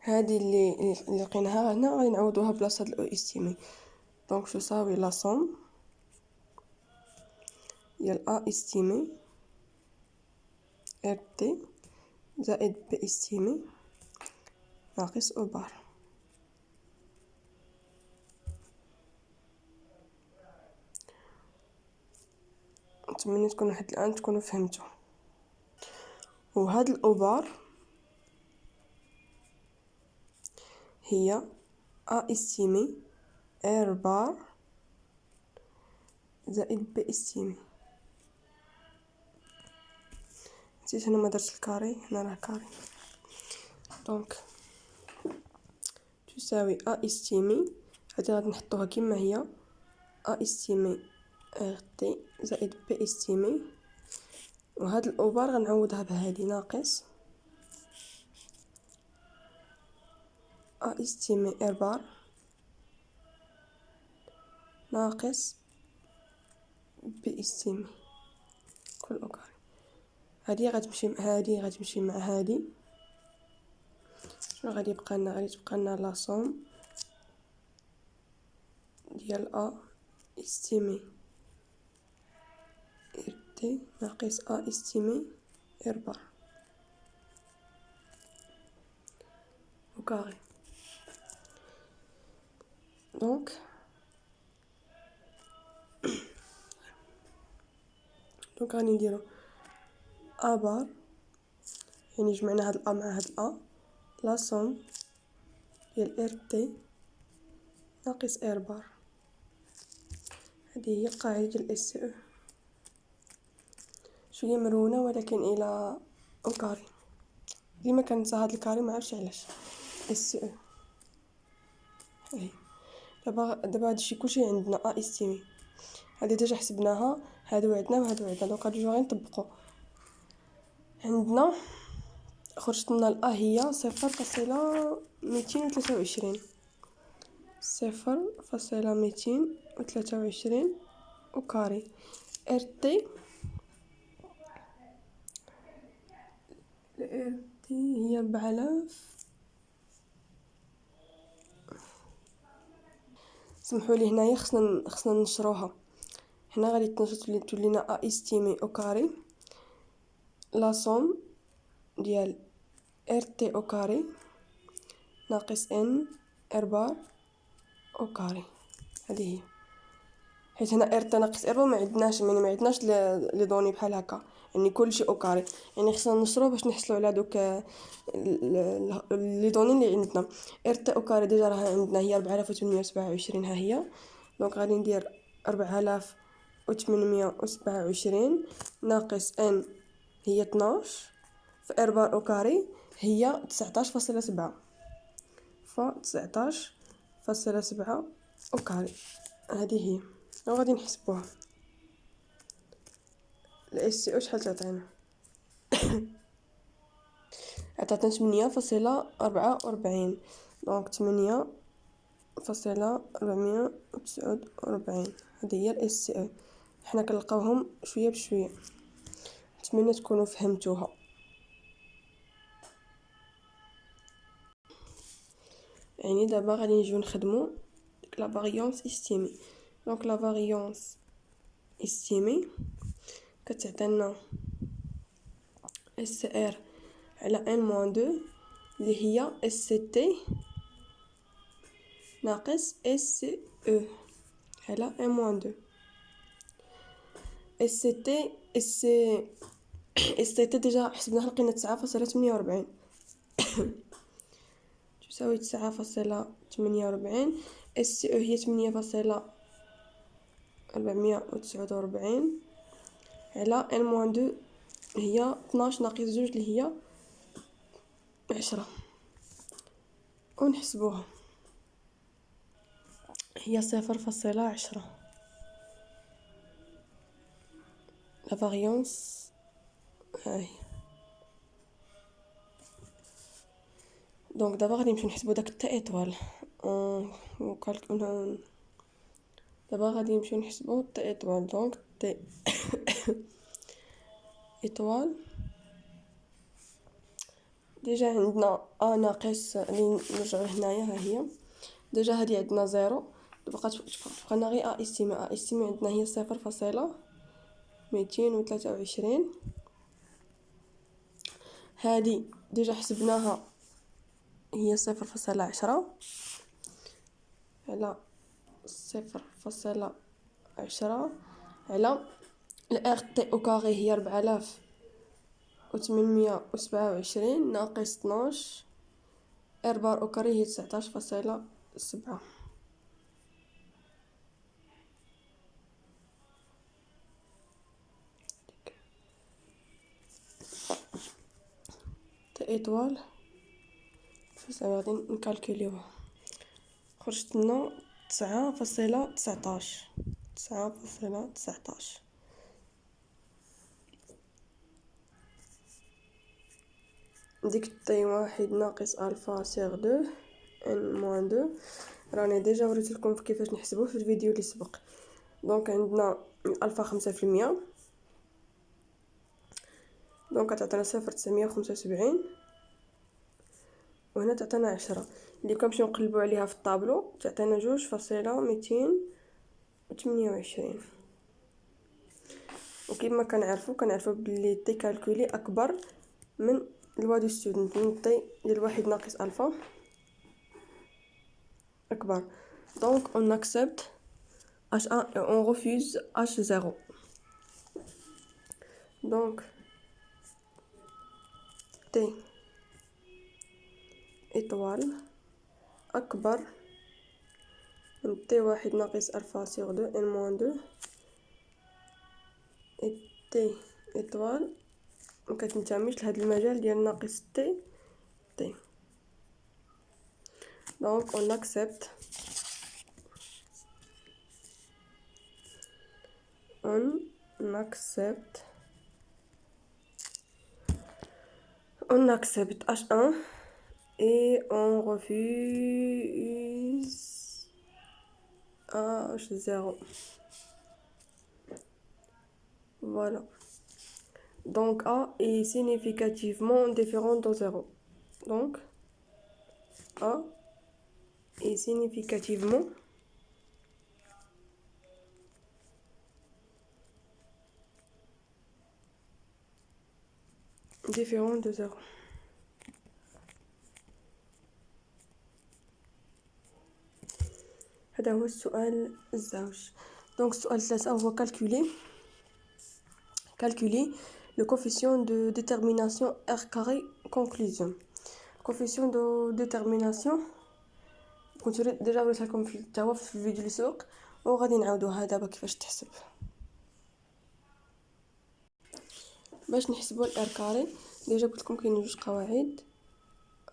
هذه اللي لقيناها هنا غادي نعوضوها بلاصه الاو استيمي. دونك تساوي لا سوم ديال ا استيمي ار تي زائد بي استيمي ناقص او بار. نتمنى تكونوا حتى الان تكونوا فهمتوا. وهاد الاوبار هي ا استيمي ار بار زائد بي استيمي. نسيت هنا ما درت الكاري، هنا راه كاري. دونك تساوي ا استيمي هادي غادي نحطوها كما هي ا استيمي ار تي زائد بي استيمي، وهاد الاوبار غنعوضها بهادي ناقص ا استيمي ار بار ناقص بي استيمي كل اوكاري. هادي غتمشي مع هادي. شنو غادي يبقى لنا؟ غادي تبقى لنا لا سوم ديال ا استيمي ار تي ناقص ا استيمي ار بار وكاري. دونك غادي نديرو ا بار، يعني جمعنا هاد الأ مع هاد الأ، لا سوم ديال ار تي ناقص ار بار. هذه هي القاعدة ديال اس او، شوية مرونة ولكن الى او كاري. ديما كنسى هاد الكاري ما عرفتش علاش. اس او هاي دابا هادشي كلشي عندنا ا استيمي. هادي ديجا حسبناها، هادو عندنا وهادو عندنا، دونك هادو جوج غير نطبقو. عندنا خرجت لنا الأ هي 0.223 0.223 وكاري. ار تي هي 4000. سمحوا لي هنايا خصنا نشروها. هنا غادي تولينا ا استيمي او كاري لا سوم ديال ار تي او كاري ناقص ان ار بار او كاري. هذه هي، حيت هنا ار تي ناقص ار بار ما عندناش لي دوني بحال هكا، يعني كلشي او كاري، يعني خصنا نشروه باش نحصلوا على دوك لي دوني اللي عندنا. ار تي او كاري ديجا راه عندنا هي 4827 ها هي. دونك غادي ندير 4827 ناقص ان هي 12 في ار بار او كاري هي 19.7 ف 19.7 او كاري. هذه هي وغادي نحسبوها. الاس او شحال تعطينا؟ عطاتنا 8.44. دونك 8.449. هذه هي الاس او. حنا كنلقاوهم شويه بشويه. نتمنى تكونوا فهمتوها. يعني دابا غادي نجيو نخدموا لا فاريونس استيمي. دونك لا فاريونس استيمي كتعطينا اس ار على ان موان 2 اللي هي اس تي ناقص اس او على ان موان 2. اس تي ديجا حسبناها لقينا 9.48 تساوي 9.48. اس او هي 8.449 على ان موان 2 هي 12 ناقص 2 اللي هي 10 ونحسبوها. هي 0.10. لا فاريونس هاي. دونك دابا غادي نمشيو نحسبوا داك التا ايطوال دابا غادي نمشيو نحسبوا التا ايطوال. دونك تي ايطوال ديجا عندنا ا ناقص اللي نرجعو هنايا، ها هي ديجا هادي عندنا زيرو، تبقى لنا غير ا استيمي. ا استيمي عندنا هي 0.223. هادي ديجا حسبناها هي 0.10 على 0.10 على الار تي او كاري هي 4827 ناقص 12 ار بار او كاري هي 19.7. تي ايطوال غادي نكالكوليوها، خرجت لنا 9.19. ديك تي واحد ناقص الفا سيغ دو ان موان دو راني ديجا وريتلكم كيفاش نحسبوه في الفيديو اللي سبق. دونك عندنا الفا 5%، دونك تعطينا 0.975، وهنا تعطينا 10 اللي كنمشيو نقلبو عليها في الطابلو تعطينا 2.228. وكما كنعرفو بلي تي كالكولي اكبر من لوا دو ستودنت، من تي ديال واحد ناقص الفا اكبر. دونك اون اكسبت H1 et on refuse H0. Donc T étoile أكبر من T واحد ناقص ألفا سيغ دو N موان دو، et T étoile مكتنتميش لهاد المجال ديال ناقص T. Donc on accepte H1 et on refuse H0. Voilà. Donc A est significativement différent de 0. Donc A est significativement différent de 0. هذا هو السؤال الزوج. دونك السؤال الثالث هو calculer le coefficient de détermination R carré conclusion. coefficient de détermination كنت ديجا وريت لكم في الفيديو اللي سبق، وغادي نعاودوها دابا كيفاش تحسب. باش نحسبوا الار كاري ديجا قلت لكم كاين جوج قواعد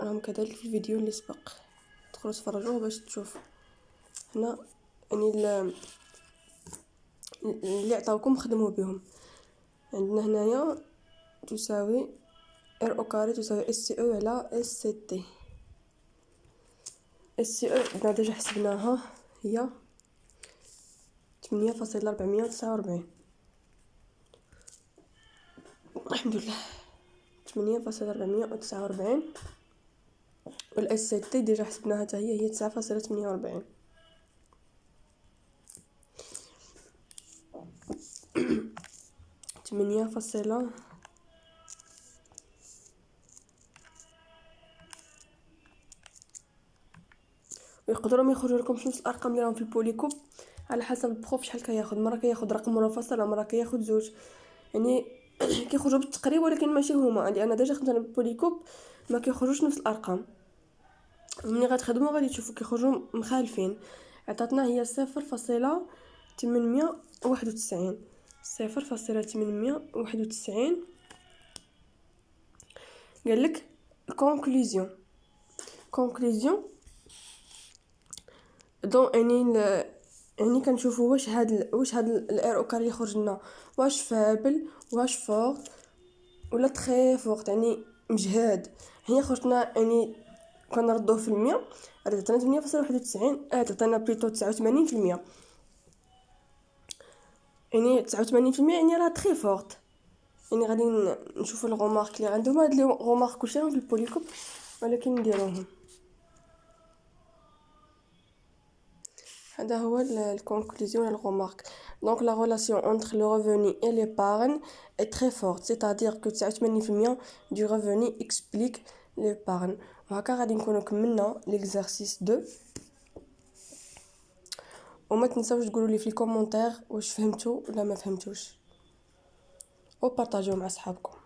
راهم كذلك في الفيديو اللي سبق، تدخلوا تفرجوه باش تشوفوا. هنا يعني اللي عطاوكم خدموا بهم. عندنا هنايا تساوي ار او كاري تساوي اس سي او على اس سي تي. اس سي او عندنا ديجا حسبناها هي 8.449. الحمد لله 8.449. والاس سي تي ديجا حسبناها حتى هي 9.48. ويقدروا ما يخرجوا لكم نفس الارقام اللي راهم في البوليكوب على حسب البروف شحال كياخذ. مره كياخذ رقم منفصل، مره كياخذ زوج، يعني كيخرجوا بالتقريب ولكن ماشي هما. لان ديجا خدمت انا بالبوليكوب ما كيخرجوش نفس الارقام، ملي غتخدموا غادي تشوفوا كيخرجوا مخالفين. عطاتنا هي 0.891. 0.891. قال لك conclusion دون يعني كنشوفوا واش هاد الار او كاري يخرج لنا واش فابل واش فورت ولا تري فورت، يعني مجهاد. هي خرجنا يعني كنردوه في المية غادي تعطينا 8.91، تعطينا بليتو 89%. يعني 89% يعني راه تري فورت. يعني غادي نشوفوا الغومارك اللي عندهم. هاد لي غومارك كلشي راهم في البوليكوب ولكن نديروهم. هذا هو الكونكلوزيون الغومارك. دونك لا relation entre le revenu et l'épargne est très forte, c'est-à-dire que 89% du revenu explique l'épargne. وهكا غادي نكونوا كملنا l'exercice 2. وما تنساوش تقولوا لي في الكومونتير واش فهمتوا ولا ما فهمتوش، وبارطاجيو مع صحابكم.